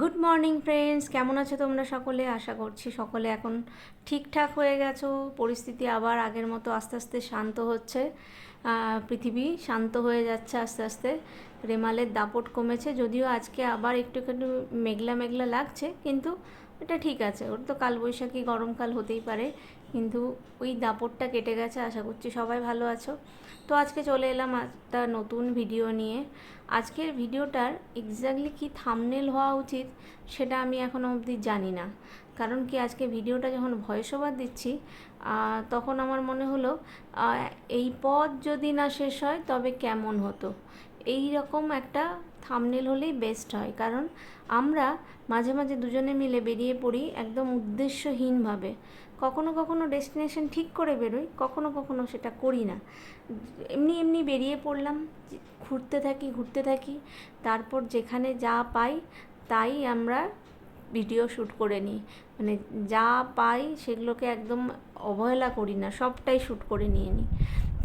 Good morning friends, কেমন আছো তোমরা সকলে? আশা করছি সকলে এখন ঠিকঠাক হয়ে গেছো। পরিস্থিতি আবার আগের মতো আস্তে আস্তে শান্ত হচ্ছে। পৃথিবী শান্ত হয়ে যাচ্ছে আস্তে আস্তে। রেমালের দাপট কমেছে, যদিও আজকে আবার একটু একটু মেঘলা মেঘলা লাগছে, কিন্তু এটা ঠিক আছে। ওর তো কালবৈশাখী গরমকাল হতেই পারে, কিন্তু ওই দাপটটা কেটে গেছে। আশা করছি সবাই ভালো আছো। তো আজকে চলে এলাম একটা নতুন ভিডিও নিয়ে। আজকের ভিডিওটার এক্স্যাক্টলি কী থাম্বনেল হওয়া উচিত সেটা আমি এখনও অবধি জানি না। কারণ কি, আজকে ভিডিওটা যখন ভয়েস ওভার দিচ্ছি তখন আমার মনে হলো এই পথ যদি না শেষ হয় তবে কেমন হতো, এই রকম একটা থাম্বনেল হলেই বেস্ট হয়। কারণ আমরা মাঝে মাঝে দুজনে মিলে বেরিয়ে পড়ি একদম উদ্দেশ্যহীনভাবে। কখনো কখনো ডেস্টিনেশন ঠিক করে বেরোই, কখনো কখনো সেটা করি না। এমনি এমনি বেরিয়ে পড়লাম, ঘুরতে থাকি, তারপর যেখানে যা পাই তাই আমরা ভিডিও শ্যুট করে নিই। মানে যা পাই সেগুলোকে একদম অবহেলা করি না, সবটাই শ্যুট করে নিয়ে নিই।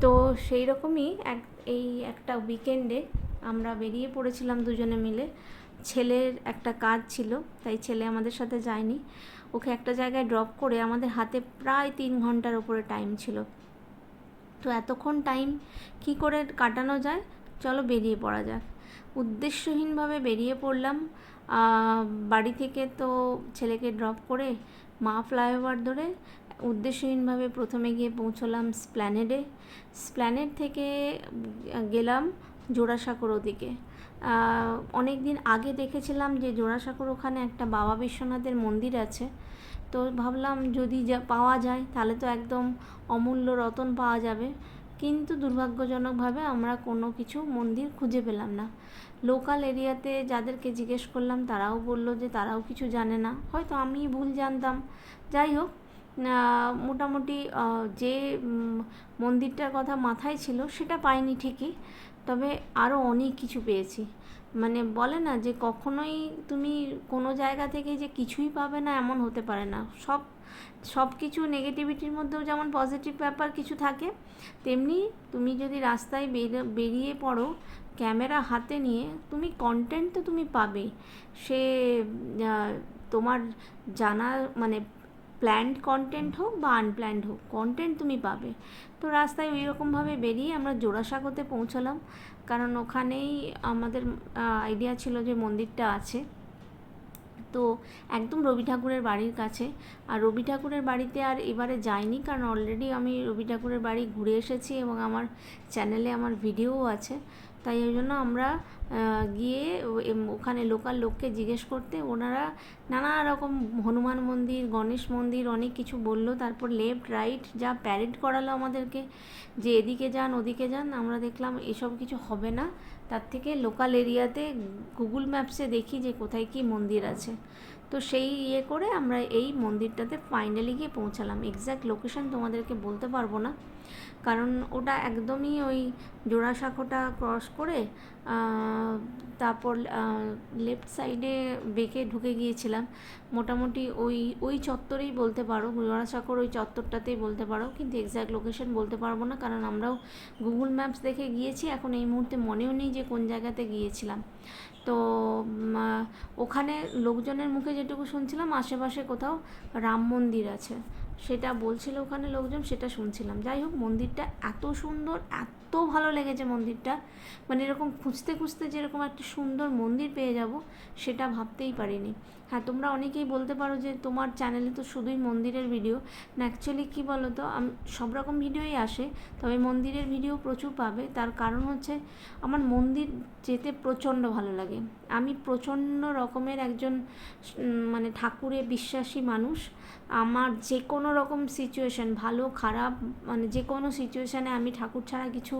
তো সেই রকমই এই একটা উইকেন্ডে আমরা বেরিয়ে পড়েছিলাম দুজনে মিলে। ছেলের একটা কাজ ছিল, তাই ছেলে আমাদের সাথে যায়নি। ওকে একটা জায়গায় ড্রপ করে আমাদের হাতে প্রায় 3 ঘন্টার ওপরে টাইম ছিল। তো এতক্ষণ টাইম কি করে কাটানো যায়, চলো বেরিয়ে পড়া যাক। উদ্দেশ্যহীনভাবে বেরিয়ে পড়লাম। বাড়ি থেকে তো ছেলেকে ড্রপ করে মা ফ্লাইওভার ধরে উদ্দেশ্যহীনভাবে প্রথমে গিয়ে পৌঁছলাম স্প্ল্যানেডে। স্প্ল্যানেড থেকে গেলাম জোড়াসাঁকোর ওদিকে। অনেক দিন আগে দেখেছিলাম যে জোড়াসাঁকোর ওখানে একটা বাবা বিশ্বনাথের মন্দির আছে। তো ভাবলাম যদি পাওয়া যায় তাহলে তো একদম অমূল্য রতন পাওয়া যাবে। কিন্তু দুর্ভাগ্যজনকভাবে আমরা কোনো কিছু মন্দির খুঁজে পেলাম না। লোকাল এরিয়াতে যাদেরকে জিজ্ঞেস করলাম তারাও বললো যে তারাও কিছু জানে না, হয়তো আমি ভুল জানতাম। যাই হোক, মোটামুটি যে মন্দিরটার কথা মাথায় ছিল সেটা পাইনি ঠিকই, তবে আরও অনেক কিছু পেয়েছি। মানে বলে না যে কখনোই তুমি কোনো জায়গা থেকে যে কিছুই পাবে না, এমন হতে পারে না। সব কিছু নেগেটিভিটির মধ্যেও যেমন পজিটিভ ব্যাপার কিছু থাকে, তেমনি তুমি যদি রাস্তায় বেরিয়ে পড়ো ক্যামেরা হাতে নিয়ে, তুমি কন্টেন্ট তো তুমি পাবেই। সে তোমার জানা মানে প্ল্যান্ড কন্টেন্ট হোক বা আনপ্ল্যান্ড হোক, কন্টেন্ট তুমি পাবে। তো রাস্তায় ওই রকমভাবে বেরিয়ে আমরা জোড়াসাঁকোতে পৌঁছালাম, কারণ ওখানেই আমাদের আইডিয়া ছিল যে মন্দিরটা আছে। তো একদম রবি ঠাকুরের বাড়ির কাছে। আর রবি ঠাকুরের বাড়িতে আর এবারে যাইনি, কারণ অলরেডি আমি রবি ঠাকুরের বাড়ি ঘুরে এসেছি এবং আমার চ্যানেলে আমার ভিডিওও আছে। তাই ওই জন্য আমরা গিয়ে ওখানে লোকাল লোককে জিজ্ঞেস করতে ওনারা নানা রকম হনুমান মন্দির, গণেশ মন্দির অনেক কিছু বললো। তারপর লেফট রাইট যা প্যারেড করালো আমাদেরকে, যে এদিকে যান ওদিকে যান, আমরা দেখলাম এসব কিছু হবে না। তার থেকে লোকাল এরিয়াতে গুগল ম্যাপসে দেখি যে কোথায় কী মন্দির আছে। তো সেই করে আমরা এই মন্দিরটাতে ফাইনালি গিয়ে পৌঁছালাম। এক্স্যাক্ট লোকেশন তোমাদেরকে বলতে পারবো না, কারণ ওটা একদমই ওই জোড়াসাঁকোটা ক্রস করে তারপর লেফট সাইডে বেঁকে ঢুকে গিয়েছিলাম। মোটামুটি ওই চত্বরেই বলতে পারো, জোড়াসাঁকোর ওই চত্বরটাতেই বলতে পারো, কিন্তু এক্স্যাক্ট লোকেশন বলতে পারবো না, কারণ আমরাও গুগল ম্যাপস দেখে গিয়েছি, এখন এই মুহূর্তে মনেও নেই যে কোন জায়গাতে গিয়েছিলাম। তো ওখানে লোকজনের মুখে যেটুকু শুনছিলাম আশেপাশে কোথাও রাম মন্দির আছে, সেটা বলছিল ওখানে লোকজন, সেটা শুনছিলাম। যাই হোক, মন্দিরটা এত সুন্দর, এত ভালো লেগেছে মন্দিরটা। মানে এরকম খুঁজতে খুঁজতে যেরকম একটা সুন্দর মন্দির পেয়ে যাব সেটা ভাবতেই পারিনি। হ্যাঁ, তোমরা অনেকেই বলতে পারো যে তোমার চ্যানেলে তো শুধুই মন্দিরের ভিডিও। না, অ্যাকচুয়ালি কী বলো তো, সব রকম ভিডিওই আসে, তবে মন্দিরের ভিডিও প্রচুর পাবে। তার কারণ হচ্ছে আমার মন্দির যেতে প্রচণ্ড ভালো লাগে। আমি প্রচণ্ড রকমের একজন মানে ঠাকুরে বিশ্বাসী মানুষ। আমার যে কোনো রকম সিচুয়েশান, ভালো খারাপ, মানে যে কোনো সিচুয়েশানে আমি ঠাকুর ছাড়া কিছু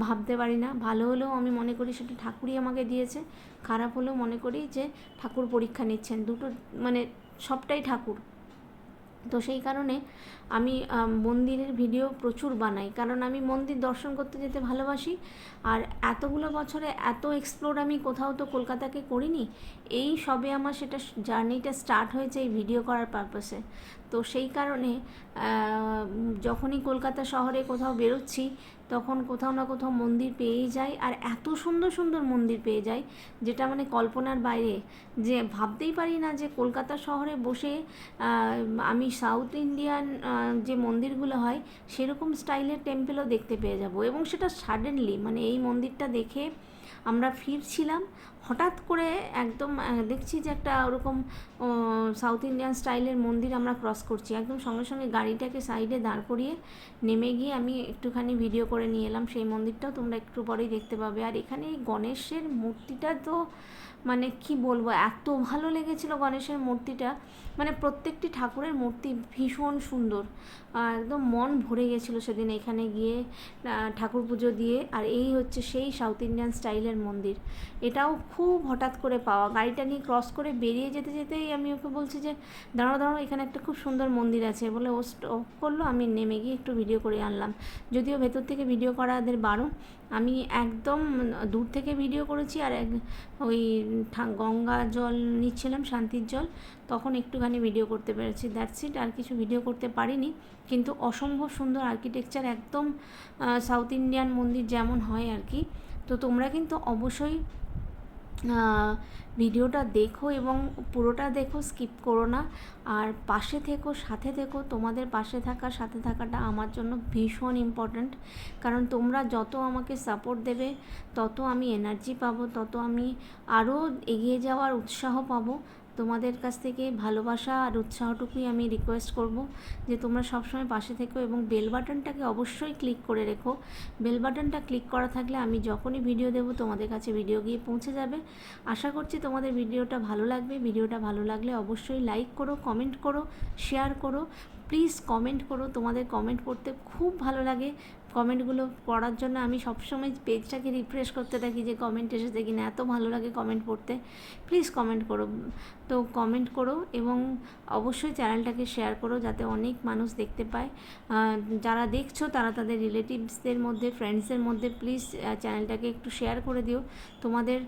ভাবতে পারি না। ভালো হলেও আমি মনে করি সেটা ঠাকুরই আমাকে দিয়েছে, খারাপ হলেও মনে করি যে ঠাকুর পরীক্ষা নিচ্ছেন। দুটো মানে সবটাই ঠাকুর। তো সেই কারণে আমি মন্দিরের ভিডিও প্রচুর বানাই, কারণ আমি মন্দির দর্শন করতে যেতে ভালোবাসি। আর এতগুলো বছরে এত এক্সপ্লোর আমি কোথাও তো কলকাতাকে করিনি। এই সবে আমার সেটা জার্নিটা স্টার্ট হয়েছে এই ভিডিও করার পারপাসে। তো সেই কারণে যখনই কলকাতা শহরে কোথাও বেরোচ্ছি তখন কোথাও না কোথাও মন্দির পেয়েই যাই, আর এত সুন্দর সুন্দর মন্দির পেয়ে যাই যেটা মানে কল্পনার বাইরে, যে ভাবতেই পারি না যে কলকাতা শহরে বসে আমি সাউথ ইন্ডিয়ান যে মন্দিরগুলো হয় সেরকম স্টাইলের টেম্পেলও দেখতে পেয়ে যাব। এবং সেটা সাডেনলি, মানে এই মন্দিরটা দেখে আমরা ফিরছিলাম, হঠাৎ করে একদম দেখছি যে একটা ওরকম সাউথ ইন্ডিয়ান স্টাইলের মন্দির আমরা ক্রস করছি, একদম সঙ্গে সঙ্গে গাড়িটাকে সাইডে দাঁড় করিয়ে নেমে গিয়ে আমি একটুখানি ভিডিও করে নিয়ে এলাম। সেই মন্দিরটাও তোমরা একটু পরেই দেখতে পাবে। আর এখানে এই গণেশের মূর্তিটা তো মানে কি বলবো, এত ভালো লেগেছিল গণেশের মূর্তিটা, মানে প্রত্যেকটি ঠাকুরের মূর্তি ভীষণ সুন্দর, একদম মন ভরে গেছিলো সেদিন এখানে গিয়ে ঠাকুর পুজো দিয়ে। আর এই হচ্ছে সেই সাউথ ইন্ডিয়ান স্টাইলের মন্দির, এটাও খুব হঠাৎ করে পাওয়া। গাড়িটা নিয়ে ক্রস করে বেরিয়ে যেতে যেতেই আমি ওকে বলছি যে দাঁড়াও দাঁড়াও, এখানে একটা খুব সুন্দর মন্দির আছে বলে ও স্টপ করলো, আমি নেমে গিয়ে একটু ভিডিও করে আনলাম। যদিও ভেতর থেকে ভিডিও করা এদের বারণ, আমি একদম দূর থেকে ভিডিও করেছি। আর ওই গঙ্গা জল নিচ্ছিলাম, শান্তির জল, তখন একটুখানি ভিডিও করতে পেরেছি, দ্যাটস ইট, আর কিছু ভিডিও করতে পারিনি। কিন্তু অসম্ভব সুন্দর আর্কিটেকচার, একদম সাউথ ইন্ডিয়ান মন্দির যেমন হয় আর কি। তো তোমরা কিন্তু অবশ্যই ভিডিওটা দেখো এবং পুরোটা দেখো, স্কিপ করো না। আর পাশে থেকো, সাথে থেকো, তোমাদের পাশে থাকা সাথে থাকাটা আমার জন্য ভীষণ ইম্পর্ট্যান্ট। কারণ তোমরা যত আমাকে সাপোর্ট দেবে তত আমি এনার্জি পাবো, তত আমি আরও এগিয়ে যাওয়ার উৎসাহ পাবো। তোমাদের কাছ থেকে ভালোবাসা আর উৎসাহটুকুই আমি রিকোয়েস্ট করব যে তোমরা সবসময় পাশে থেকো এবং বেল বাটনটাকে অবশ্যই ক্লিক করে রেখো। বেল বাটনটা ক্লিক করা থাকলে আমি যখনই ভিডিও দেবো তোমাদের কাছে ভিডিও গিয়ে পৌঁছে যাবে। আশা করছি তোমাদের ভিডিওটা ভালো লাগবে। ভিডিওটা ভালো লাগলে অবশ্যই লাইক করো, কমেন্ট করো, শেয়ার করো, প্লিজ কমেন্ট করো। তোমাদের কমেন্ট পড়তে খুব ভালো লাগে। কমেন্টগুলো পড়ার জন্য আমি সবসময় পেজটাকে রিফ্রেশ করতে থাকি যে কমেন্ট এসেছে কিনা, এত ভালো লাগে কমেন্ট পড়তে। প্লিজ কমেন্ট করো, তো কমেন্ট করো এবং অবশ্যই চ্যানেলটাকে শেয়ার করো যাতে অনেক মানুষ দেখতে পায়। যারা দেখছো তারা তাদের রিলেটিভসদের মধ্যে, ফ্রেন্ডসদের মধ্যে প্লিজ চ্যানেলটাকে একটু শেয়ার করে দিও। তোমাদের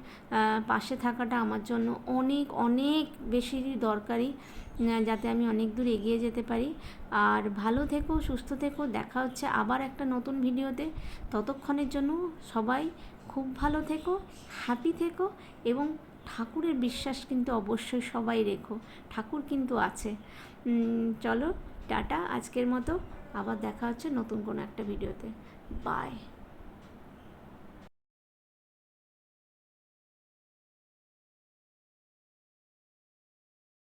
পাশে থাকাটা আমার জন্য অনেক অনেক বেশি দরকারি, যাতে আমি অনেক দূর এগিয়ে যেতে পারি। আর ভালো থেকো, সুস্থ থেকো, দেখা হচ্ছে আবার একটা নতুন ভিডিওতে। ততক্ষণের জন্য সবাই খুব ভালো থেকো, হ্যাপি থেকো এবং ঠাকুরের বিশ্বাস কিন্তু অবশ্যই সবাই রেখো, ঠাকুর কিন্তু আছে। চলো টাটা আজকের মতো, আবার দেখা হচ্ছে নতুন কোনো একটা ভিডিওতে। বাই।